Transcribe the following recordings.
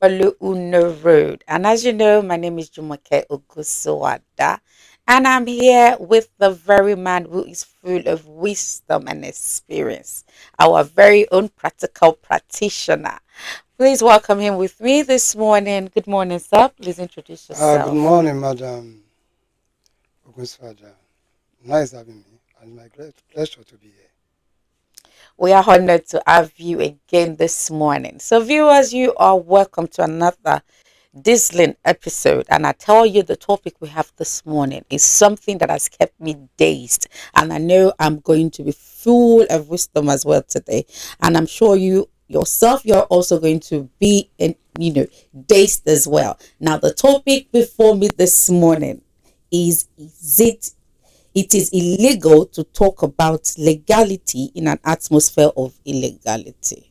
follow Uno Road. And as you know, my name is Jumoke Ogunsuada. And I'm here with the very man who is full of wisdom and experience, our very own practical practitioner. Please welcome him with me this morning. Good morning, sir. Please introduce Good yourself. morning, Madam Ogunsuada. Nice having me, and my great pleasure to be here. We are honored to have you again this morning. So, viewers, you are welcome to another Dazzling episode. And I tell you, the topic we have this morning is something that has kept me dazed. And I know I'm going to be full of wisdom as well today. And I'm sure you yourself, you're also going to be, dazed as well. Now, the topic before me this morning is it is illegal to talk about legality in an atmosphere of illegality.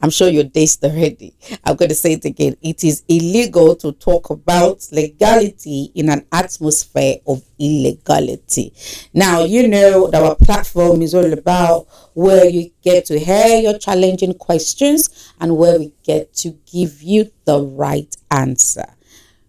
I'm sure you're dazed already. I'm going to say it again. It is illegal to talk about legality in an atmosphere of illegality. Now, you know that our platform is all about where you get to hear your challenging questions and where we get to give you the right answer.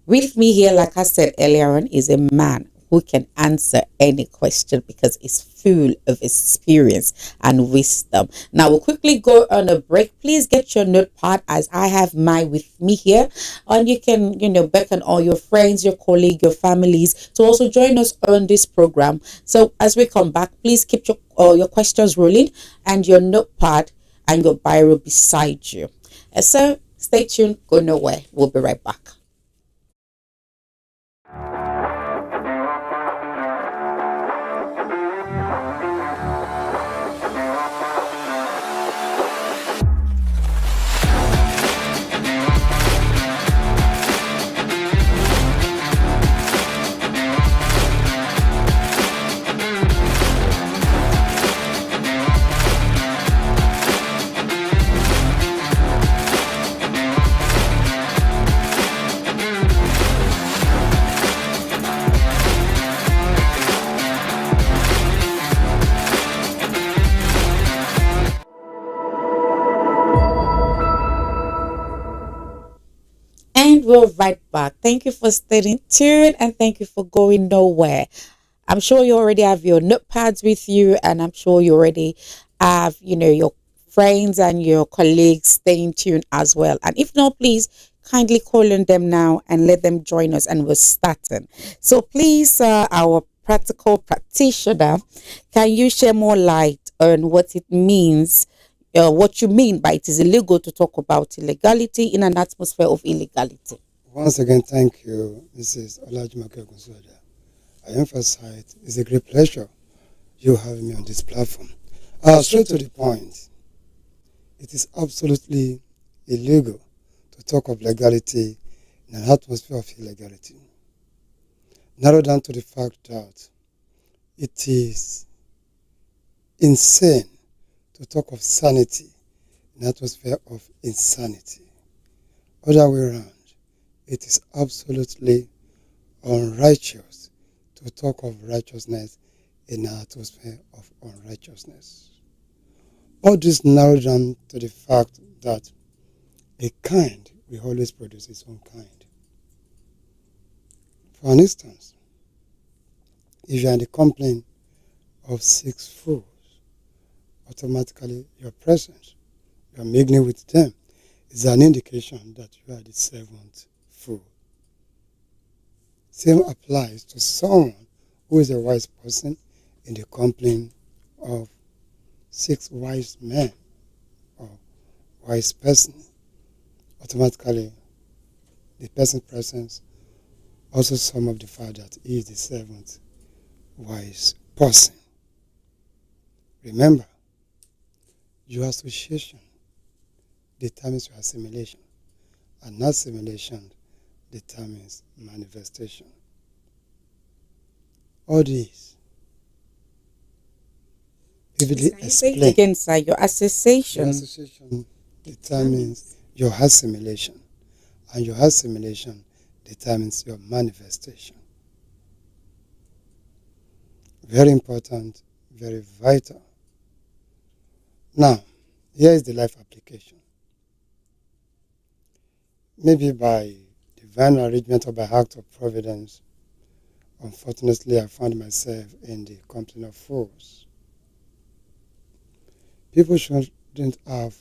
With me here, like I said earlier on, is a man who can answer any question because he's full of experience and wisdom. Now we'll quickly go on a break. Please get your notepad as I have mine with me here. And you can, beckon all your friends, your colleagues, your families to also join us on this program. So as we come back, please keep your questions rolling and your notepad and your biro beside you. So stay tuned, go nowhere. We'll be right back. And we're right back. Thank you for staying tuned and thank you for going nowhere. I'm sure you already have your notepads with you, and I'm sure you already have, your friends and your colleagues staying tuned as well. And if not, please kindly call on them now and let them join us, and we're starting. So please, our practical practitioner, can you share more light on what it means, what you mean by it is illegal to talk about illegality in an atmosphere of illegality? Once again, thank you, Mrs. Jumoke Ogunsuada. I emphasize it's a great pleasure you having me on this platform. Straight to the point, it is absolutely illegal to talk of legality in an atmosphere of illegality. Narrow down to the fact that it is insane to talk of sanity in an atmosphere of insanity. Other way around, it is absolutely unrighteous to talk of righteousness in an atmosphere of unrighteousness. All this narrows down to the fact that a kind will always produce its own kind. For an instance, if you are in the company of 6 fools, automatically your presence, your mingling with them, is an indication that you are the 7th fool. Same applies to someone who is a wise person in the company of 6 wise men or wise person. Automatically, the person's presence also sum up the fact that he is the 7th wise person. Remember, your association determines your assimilation, and assimilation determines manifestation. All these vividly explain. Again, sir, your association. Your association determines your assimilation, and your assimilation determines your manifestation. Very important, very vital. Now, here is the life application. maybe by divine arrangement or by act of providence, unfortunately, I found myself in the company of fools. People shouldn't have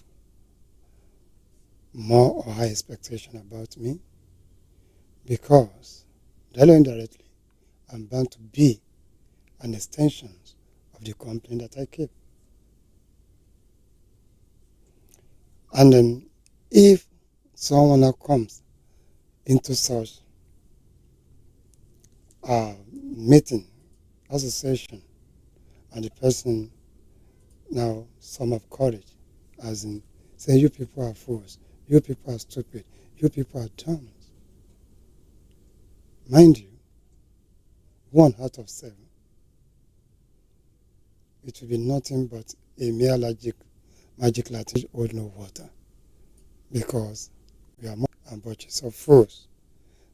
more or high expectation about me because, directly or indirectly, I'm bound to be an extension of the company that I keep. And then, if someone now comes into such a meeting, association, and the person now some of courage, as in saying, you people are fools, you people are stupid, you people are dumb. Mind you, 1 out of 7, it will be nothing but a mere magic Latin hold no water, because we are more and bunches of fools.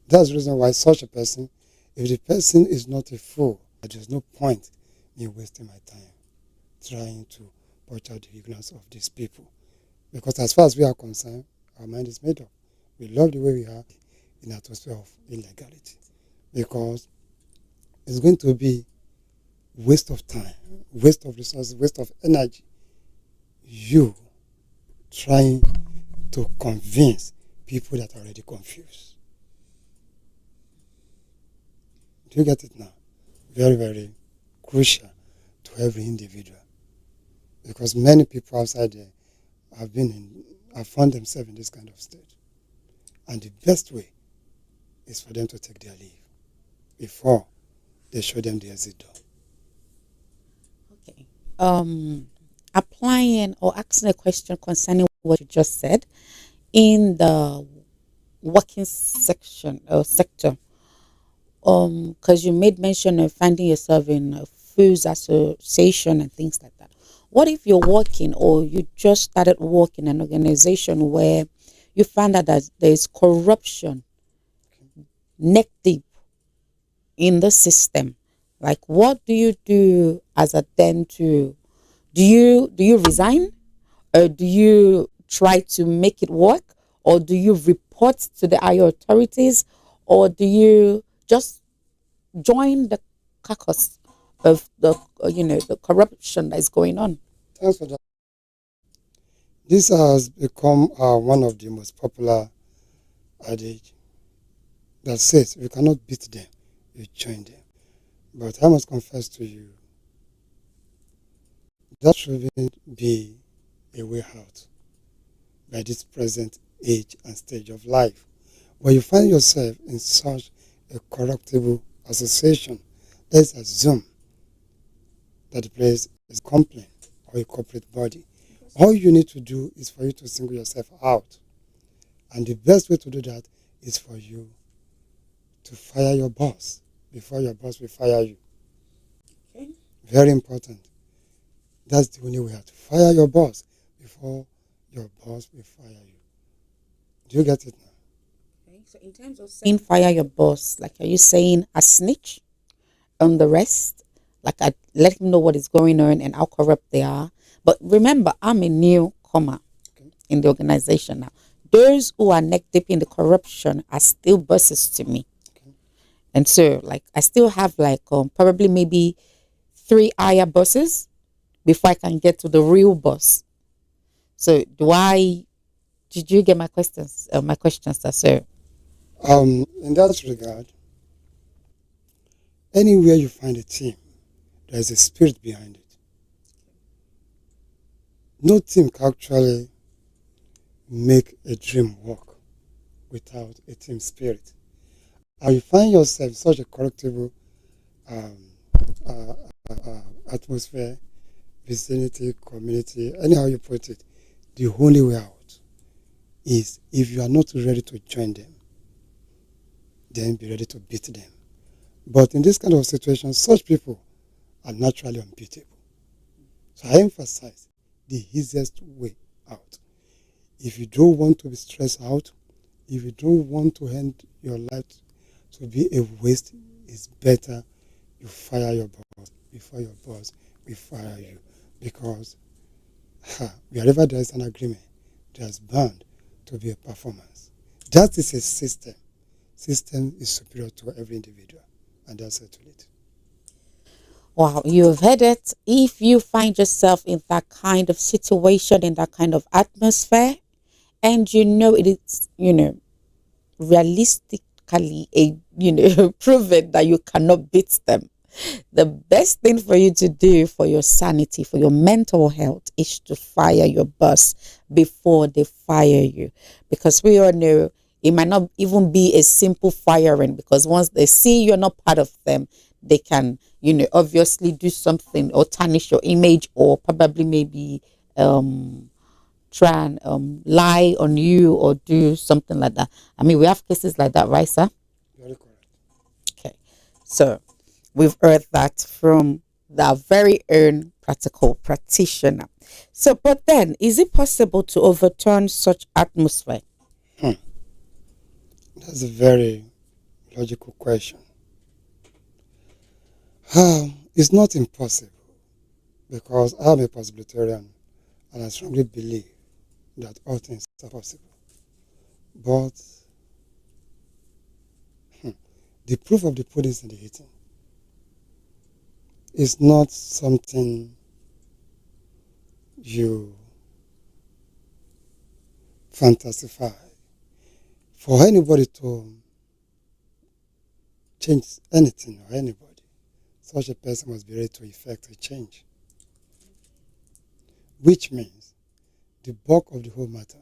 That's the reason why such a person, if the person is not a fool, there's no point in wasting my time trying to watch out the ignorance of these people. Because as far as we are concerned, our mind is made up. We love the way we are in an atmosphere of illegality. Because it's going to be waste of time, waste of resources, waste of energy. You trying to convince people that are already confused. Do you get it now? Very, very crucial to every individual. Because many people outside there have found themselves in this kind of state. And the best way is for them to take their leave before they show them the exit door. Okay. Applying or asking a question concerning what you just said in the working section or sector. Because you made mention of finding yourself in a foods association and things like that. What if you're working or you just started working in an organization where you find out that there's corruption neck deep in the system? Like, what do you do as a then to do you resign, or do you try to make it work, or do you report to the higher authorities, or do you just join the caucus of the the corruption that is going on? Thanks for that. This has become one of the most popular adage that says you cannot beat them, you join them. But I must confess to you, that shouldn't be a way out by this present age and stage of life. When you find yourself in such a corruptible association, let's assume that the place is a company or a corporate body. All you need to do is for you to single yourself out. And the best way to do that is for you to fire your boss before your boss will fire you. Okay. Very important. That's the only way to fire your boss before your boss will fire you. Do you get it now? Okay. So in terms of saying fire your boss, like, are you saying a snitch on the rest? Like, I let him know what is going on and how corrupt they are. But remember, I'm a newcomer in the organization now. Those who are neck deep in the corruption are still bosses to me. Okay. And so, like, I still have like probably maybe 3 higher bosses before I can get to the real boss. So, did you get my questions? My questions, sir. In that regard, anywhere you find a team, there's a spirit behind it. No team can actually make a dream work without a team spirit. And you find yourself in such a corruptible um, uh, atmosphere, vicinity, community, anyhow you put it, the only way out is if you are not ready to join them, then be ready to beat them. But in this kind of situation, such people are naturally unbeatable. So I emphasize the easiest way out. If you don't want to be stressed out, if you don't want to end your life to be a waste, it's better you fire your boss before your boss will fire you. Because wherever there is an agreement, there's bound to be a performance. That is a system. System is superior to every individual, and that's it. Wow, you've heard it. If you find yourself in that kind of situation, in that kind of atmosphere, and you know it is, realistically proven that you cannot beat them, the best thing for you to do for your sanity, for your mental health, is to fire your boss before they fire you. Because we all know it might not even be a simple firing, because once they see you're not part of them, they can, obviously do something or tarnish your image, or probably maybe try and lie on you or do something like that. I mean, we have cases like that, right, sir? Very correct. Okay. So we've heard that from the very own practical practitioner. So, but then, is it possible to overturn such atmosphere? Hmm. That's a very logical question. It's not impossible, because I'm a possibilitarian and I strongly believe that all things are possible. But the proof of the pudding is in the eating. It's not something you fantasify. For anybody to change anything or anybody, such a person must be ready to effect a change. Which means the bulk of the whole matter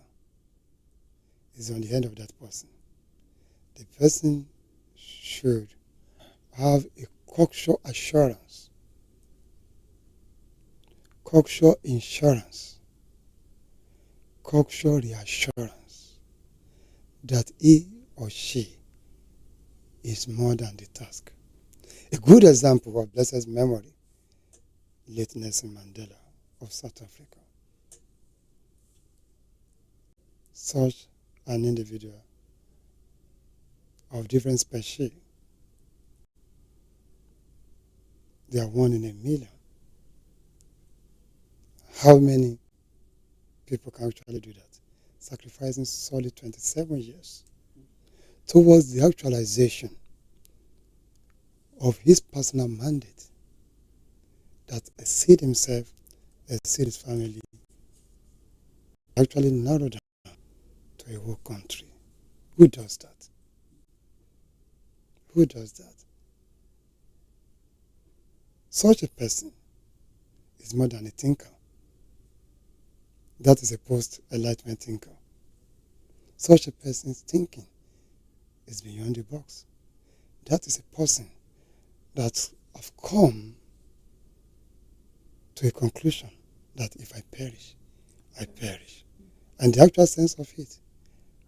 is on the hand of that person. The person should have a cocksure assurance, cocksure insurance, cocksure reassurance that he or she is more than the task. A good example of blessed memory, late Nelson Mandela of South Africa. Such an individual of different species, they are one in a million. How many people can actually do that? Sacrificing solid 27 years towards the actualization of his personal mandate that exceed himself, exceed his family, actually narrowed down to a whole country. Who does that? Who does that? Such a person is more than a thinker. That is a post-enlightenment thinker. Such a person's thinking is beyond the box. That is a person that have come to a conclusion that if I perish, I perish. And the actual sense of it,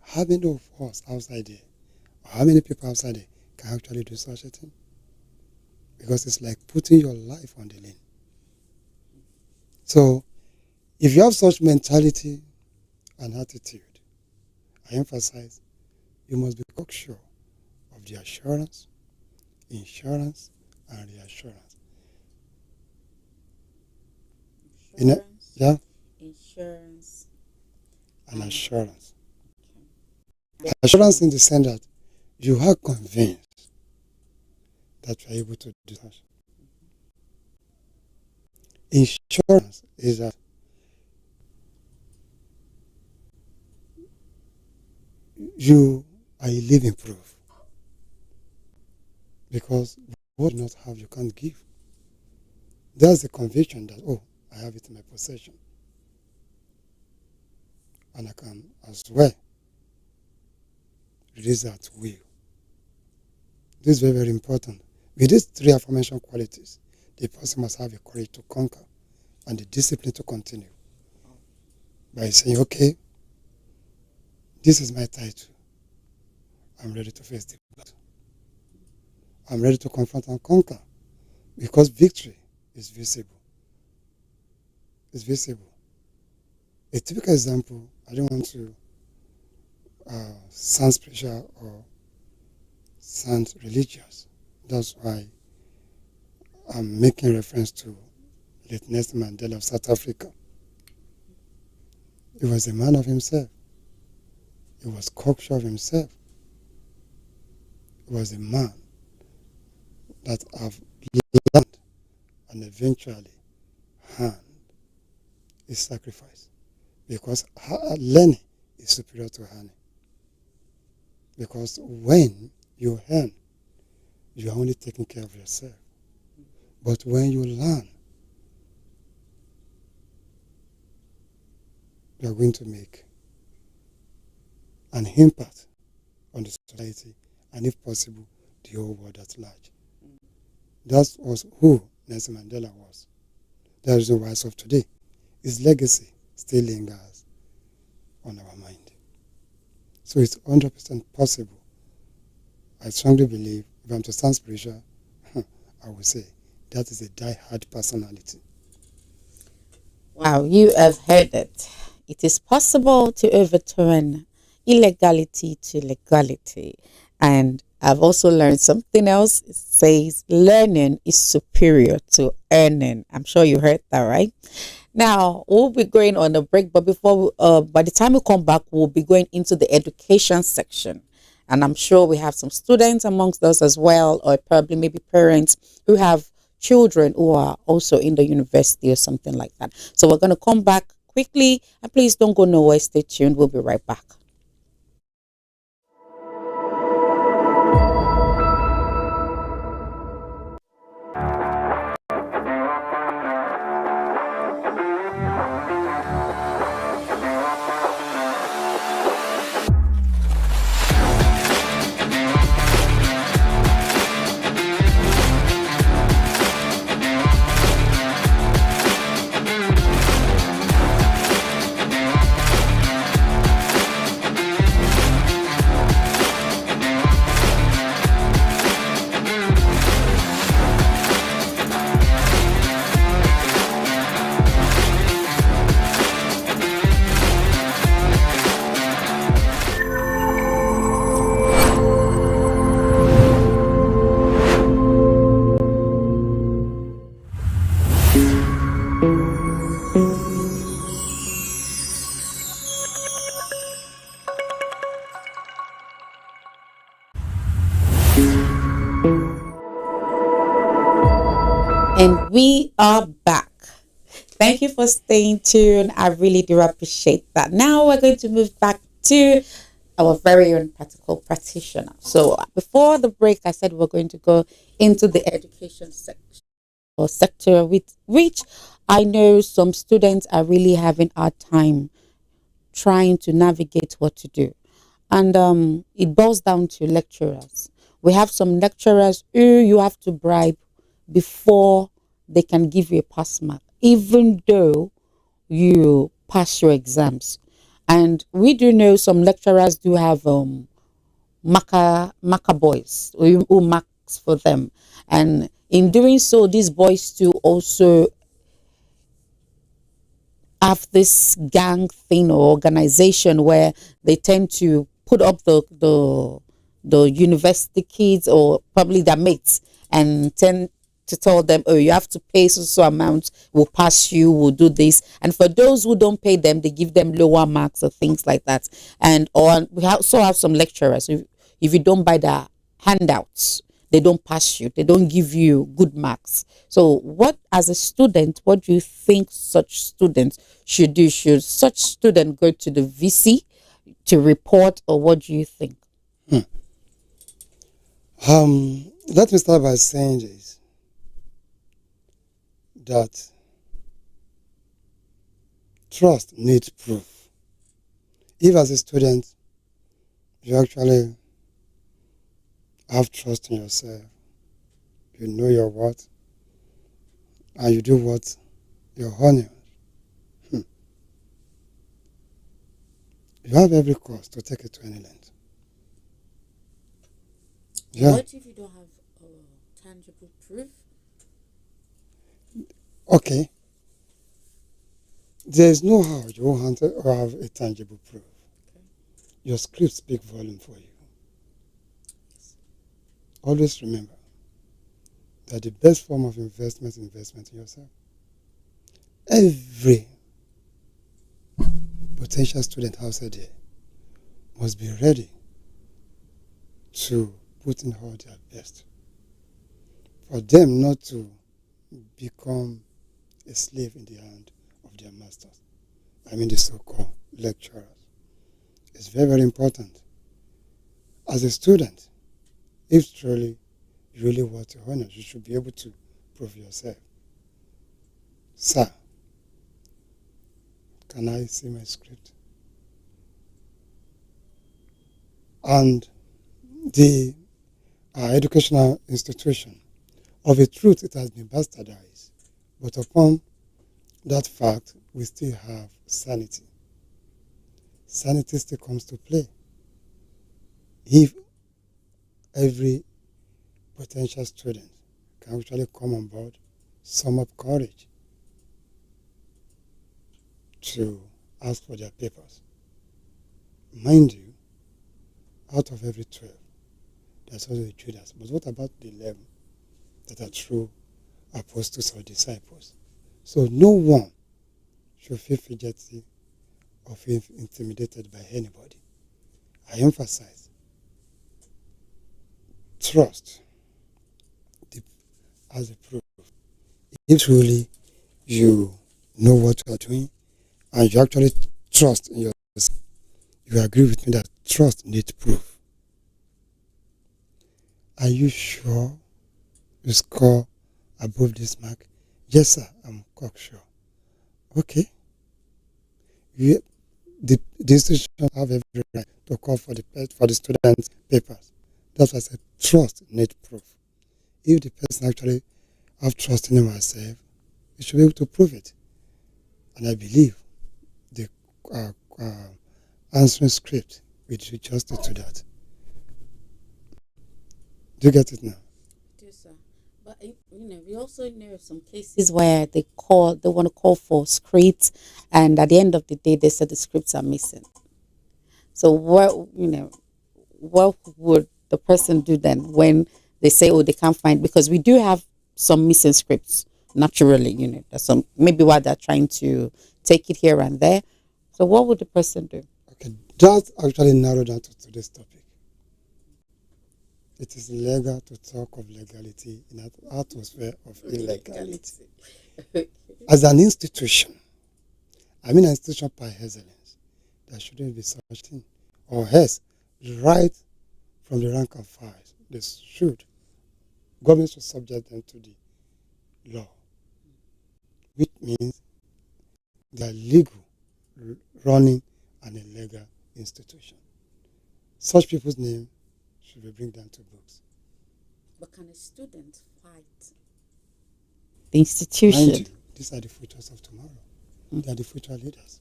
how many of us outside there, or how many people outside there can actually do such a thing? Because it's like putting your life on the line. So, if you have such mentality and attitude, I emphasize, you must be cocksure of the assurance, insurance, and reassurance. Yeah, Insurance, and assurance. Okay. Assurance in the sense that you are convinced that you are able to do that. Insurance is that you are a living proof, because what you not have, you can't give. There's the conviction that, oh, I have it in my possession, and I can as well release that will. This is very, very important. With these three aforementioned qualities, the person must have the courage to conquer and the discipline to continue by saying, okay, this is my title. I'm ready to face the battle. I'm ready to confront and conquer, because victory is visible. It's visible. A typical example, I don't want to sound spiritual or sound religious. That's why I'm making reference to late Nelson Mandela of South Africa. He was a man of himself. He was cocksure of himself. He was a man that have learned and eventually earned his sacrifice. Because learning is superior to earning. Because when you earn, you are only taking care of yourself. But when you learn, you are going to make an impact on the society and, if possible, the whole world at large. That was who Nelson Mandela was. That is the rise of today. His legacy still lingers on our mind. So it's 100% possible. I strongly believe, if I'm to stand spiritual, I would say that is a die-hard personality. Wow, you have heard it. It is possible to overturn illegality to legality. And I've also learned something else. It says learning is superior to earning. I'm sure you heard that, right? Now, we'll be going on a break, but by the time we come back, we'll be going into the education section. And I'm sure we have some students amongst us as well, or probably maybe parents who have children who are also in the university or something like that. So we're going to come back quickly, and please don't go nowhere. Stay tuned. We'll be right back. And we are back. Thank you for staying tuned. I really do appreciate that. Now we're going to move back to our very own practical practitioner. So before the break, I said we're going to go into the education section or sector, with which I know some students are really having a hard time trying to navigate what to do. And it boils down to lecturers. We have some lecturers who you have to bribe before they can give you a pass mark, even though you pass your exams. And we do know some lecturers do have marker boys who marks for them. And in doing so, these boys too also have this gang thing or organization where they tend to put up the university kids or probably their mates and tend to tell them, oh, you have to pay so amount, we'll pass you, we'll do this. And for those who don't pay them, they give them lower marks or things like that. And or we also have some lecturers, if you don't buy the handouts, they don't pass you, they don't give you good marks. So what, as a student, what do you think such students should do? Should such student go to the VC to report, or what do you think? Let me start by saying this, that trust needs proof. If as a student you actually have trust in yourself, you know your worth, and you do what you're honest, you have every cause to take it to any length. Yeah. What if you don't have tangible proof? Okay. There is no how you won't have a tangible proof. Okay. Your script speaks volume for you. Always remember that the best form of investment is investment in yourself. Every potential student outside there must be ready to put in all their best for them not to become a slave in the hand of their masters. I mean the so-called lecturers. It's very, very important. As a student, if truly you really want to honor, you should be able to prove yourself. Sir, can I see my script? And the educational institution, of a truth, it has been bastardized. But upon that fact, we still have sanity. Sanity still comes to play. If every potential student can actually come on board, sum up courage to ask for their papers. Mind you, out of every 12, there's also a Judas. But what about the 11 that are true apostles or disciples? So no one should feel fidgety or feel intimidated by anybody. I emphasize, trust as a proof. If truly you know what you are doing and you actually trust in yourself, you agree with me that trust needs proof. Are you sure you score above this mark? Yes, sir, I'm cocksure. Okay. The institution have every right to call for the students' papers. That's why I said trust needs proof. If the person actually have trust in himself, he should be able to prove it. And I believe the answering script will do justice to that. Do you get it now? Yes, sir. But we also know some cases where they want to call for scripts, and at the end of the day, they said the scripts are missing. So what would the person do then when they say, oh, they can't find, because we do have some missing scripts naturally. There's some, maybe why they're trying to take it here and there. So what would the person do? Okay, that actually narrowed down to today's topic. It is legal to talk of legality in an atmosphere of illegality. As an institution, I mean an institution by excellence, there shouldn't be such thing. Or else, right from the rank and file, government should subject them to the law, which means they are legal running an illegal institution. Such people's name should be bring down to books. But can a student fight the institution? Mind you, these are the futures of tomorrow. They are the future leaders.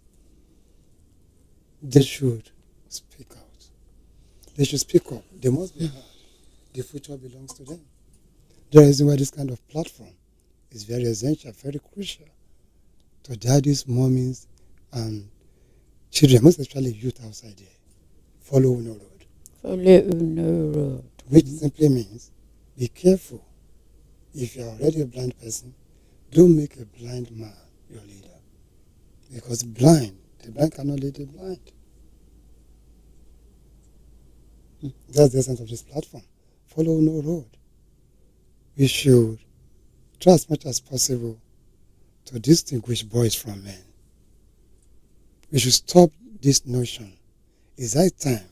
They should speak out. They should speak up. They must be heard. The future belongs to them. The reason why this kind of platform is very essential, very crucial to daddies, mommies, and children, most especially youth outside there. Follow no road. Follow no road. Which simply means be careful. If you are already a blind person, don't make a blind man your leader. Because the blind cannot lead the blind. That's the essence of this platform. Follow no road. We should try as much as possible to distinguish boys from men. We should stop this notion. It's high time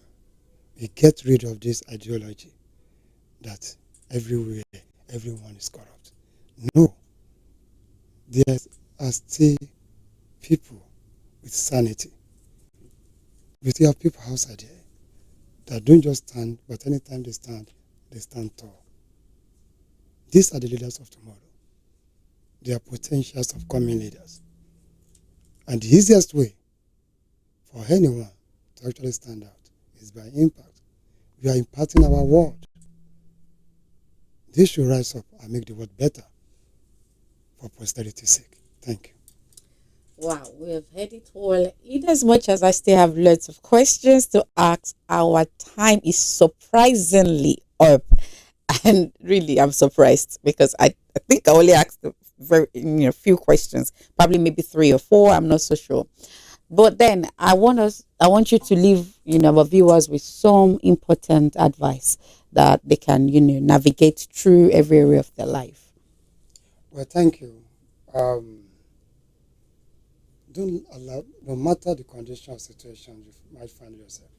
we get rid of this ideology that everywhere, everyone is corrupt. No. There are still people with sanity. We still have people outside there that don't just stand, but anytime they stand tall. These are the leaders of tomorrow. They are potentials of coming leaders. And the easiest way for anyone to actually stand out is by impact. We are impacting our world. They should rise up and make the world better for posterity's sake. Thank you. Wow, we have heard it all. In as much as I still have lots of questions to ask, our time is surprisingly up. And really, I'm surprised because I think I only asked a few questions, probably maybe 3 or 4. I'm not so sure. But then I want you to leave, our viewers with some important advice that they can, navigate through every area of their life. Well, thank you. Um, don't allow, no matter the condition or situation you might find yourself,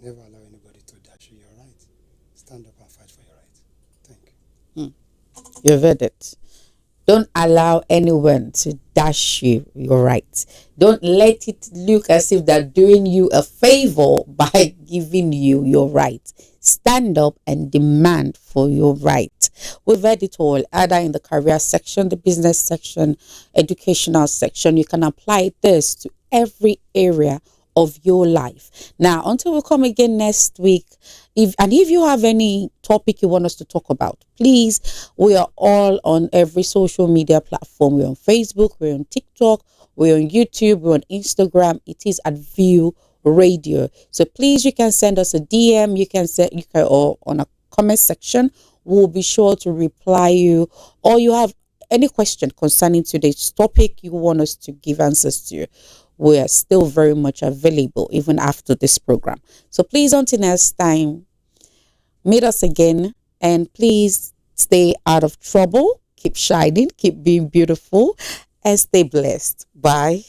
never allow anybody to dash you your right. Stand up and fight for your right. Thank you. Hmm. You've heard it. Don't allow anyone to dash you your rights. Don't let it look as if they're doing you a favor by giving you your right. Stand up and demand for your right. We've heard it all, either in the career section, the business section, educational section. You can apply this to every area of your life. Now, until we come again next week, if you have any topic you want us to talk about, please, we are all on every social media platform. We're on Facebook, we're on TikTok, we're on YouTube, we're on Instagram. It is at View Radio. So please, you can send us a DM, or on a comment section. We'll be sure to reply you, or you have any question concerning today's topic you want us to give answers to. We are still very much available even after this program. So please, until next time, meet us again, and please stay out of trouble, keep shining, keep being beautiful, and stay blessed. Bye.